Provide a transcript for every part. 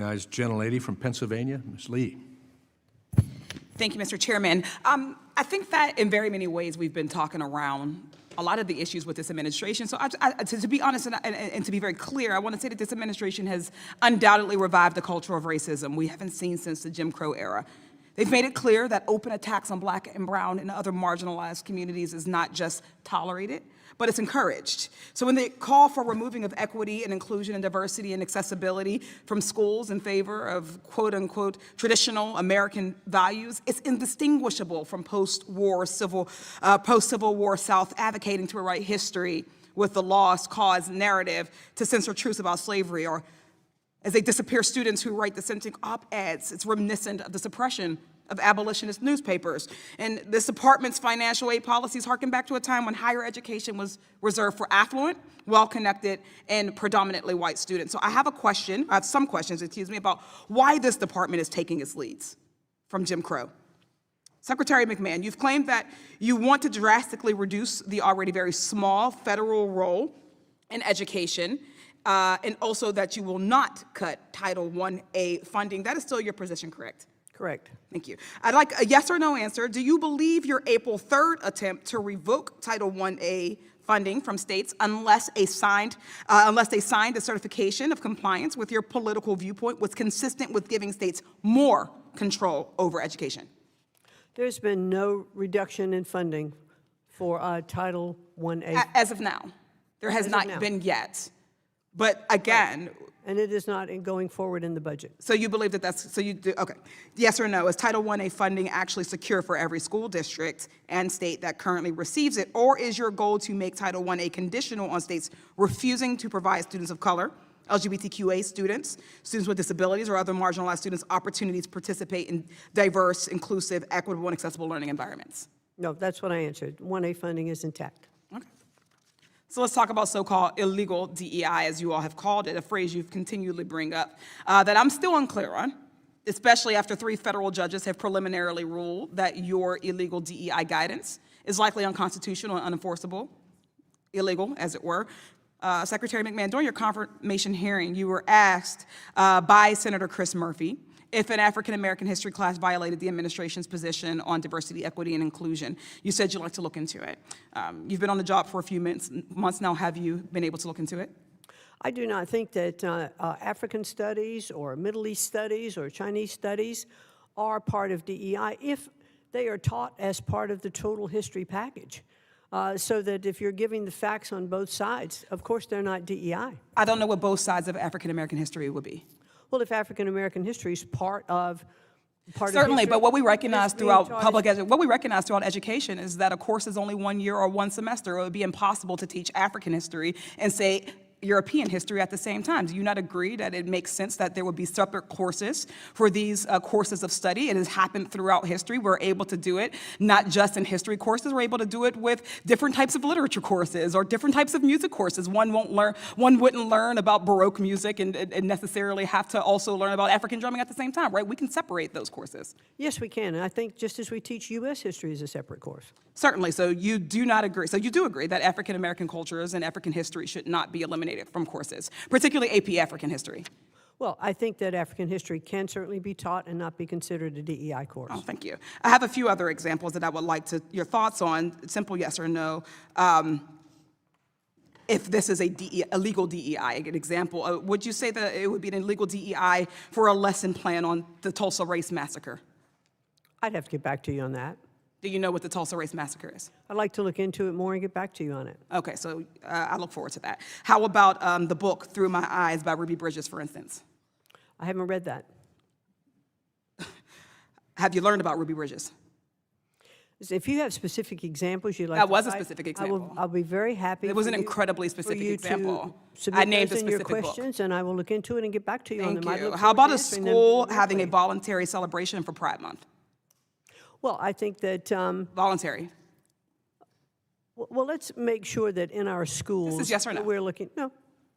Recognized gentlelady from Pennsylvania, Ms. Lee. Thank you, Mr. Chairman. I think that in very many ways we've been talking around a lot of the issues with this administration. So to be honest and to be very clear, I want to say that this administration has undoubtedly revived the culture of racism we haven't seen since the Jim Crow era. They've made it clear that open attacks on Black and brown and other marginalized communities is not just tolerated, but it's encouraged. So when they call for removing of equity and inclusion and diversity and accessibility from schools in favor of quote unquote traditional American values, it's indistinguishable from post-Civil War South advocating to rewrite history with the lost cause narrative to censor truths about slavery, or as they disappear students who write dissenting op-eds. It's reminiscent of the suppression of abolitionist newspapers. And this department's financial aid policies harken back to a time when higher education was reserved for affluent, well-connected, and predominantly white students. So I have some questions, about why this department is taking its leads from Jim Crow. Secretary McMahon, you've claimed that you want to drastically reduce the already very small federal role in education, and also that you will not cut Title I-A funding. That is still your position, correct? Correct. Thank you. I'd like a yes or no answer. Do you believe your April 3rd attempt to revoke Title I-A funding from states unless they signed a certification of compliance with your political viewpoint was consistent with giving states more control over education? There's been no reduction in funding for Title I-A. As of now. There has not been yet. But again, right. And it is not going forward in the budget. So you believe that okay. Yes or no, is Title I-A funding actually secure for every school district and state that currently receives it, or is your goal to make Title I-A conditional on states refusing to provide students of color, LGBTQA students, students with disabilities, or other marginalized students opportunities to participate in diverse, inclusive, equitable, and accessible learning environments? No, that's what I answered. I-A funding is intact. Okay. So let's talk about so-called illegal DEI, as you all have called it, a phrase you've continually bring up, that I'm still unclear on, especially after 3 federal judges have preliminarily ruled that your illegal DEI guidance is likely unconstitutional and unenforceable, illegal, as it were. Secretary McMahon, during your confirmation hearing, you were asked by Senator Chris Murphy if an African-American history class violated the administration's position on diversity, equity, and inclusion. You said you'd like to look into it. You've been on the job for a few months now. Have you been able to look into it? I do not think that African studies or Middle East studies or Chinese studies are part of DEI if they are taught as part of the total history package. So that if you're giving the facts on both sides, of course they're not DEI. I don't know what both sides of African-American history would be. Well, if African-American history is part of Certainly, but what we recognize throughout education is that a course is only 1 year or 1 semester. It would be impossible to teach African history and say European history at the same time. Do you not agree that it makes sense that there would be separate courses for these courses of study? It has happened throughout history. We're able to do it not just in history courses. We're able to do it with different types of literature courses or different types of music courses. One wouldn't learn about Baroque music and necessarily have to also learn about African drumming at the same time, right? We can separate those courses. Yes, we can. And I think just as we teach U.S. history as a separate course. Certainly. So you do not agree. So you do agree that African-American cultures and African history should not be eliminated from courses, particularly AP African history? Well, I think that African history can certainly be taught and not be considered a DEI course. Oh, thank you. I have a few other examples that I would like your thoughts on, simple yes or no. If this is a legal DEI, an example, would you say that it would be an illegal DEI for a lesson plan on the Tulsa Race Massacre? I'd have to get back to you on that. Do you know what the Tulsa Race Massacre is? I'd like to look into it more and get back to you on it. Okay, so I look forward to that. How about the book Through My Eyes by Ruby Bridges, for instance? I haven't read that. Have you learned about Ruby Bridges? If you have specific examples you'd like that was a specific example. I'll be very happy. It was an incredibly specific example. I named your questions, and I will look into it and get back to you on them. Thank you. How about a school having a voluntary celebration for Pride Month? Well, I think that voluntary. Well, let's make sure that in our schools, this is yes or no? We're looking. No,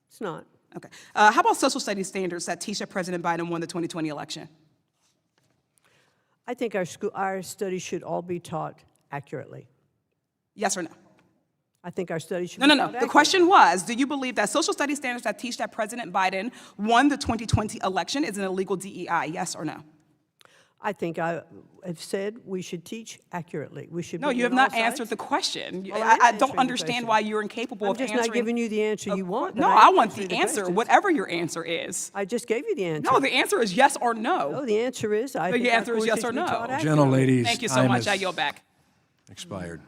it's not. Okay. How about social studies standards that teach that President Biden won the 2020 election? I think our studies should all be taught accurately. Yes or no? I think our studies should No, be no, taught no. The accurately. question was, do you believe that social studies standards that teach that President Biden won the 2020 election is an illegal DEI, yes or no? I think I have said we should teach accurately. We should No, be you have on all not answered sides. the question. Well, I am I don't answering the understand question. why you're incapable I'm of just answering. not giving you the answer you want. but No, am I want answering the answer, questions. whatever your answer is. I just gave you the answer. No, the answer is yes or no. No, the answer is I The think our answer is yes courses or should be no. taught Gentleladies, Thank you so time much. I has yield back. expired.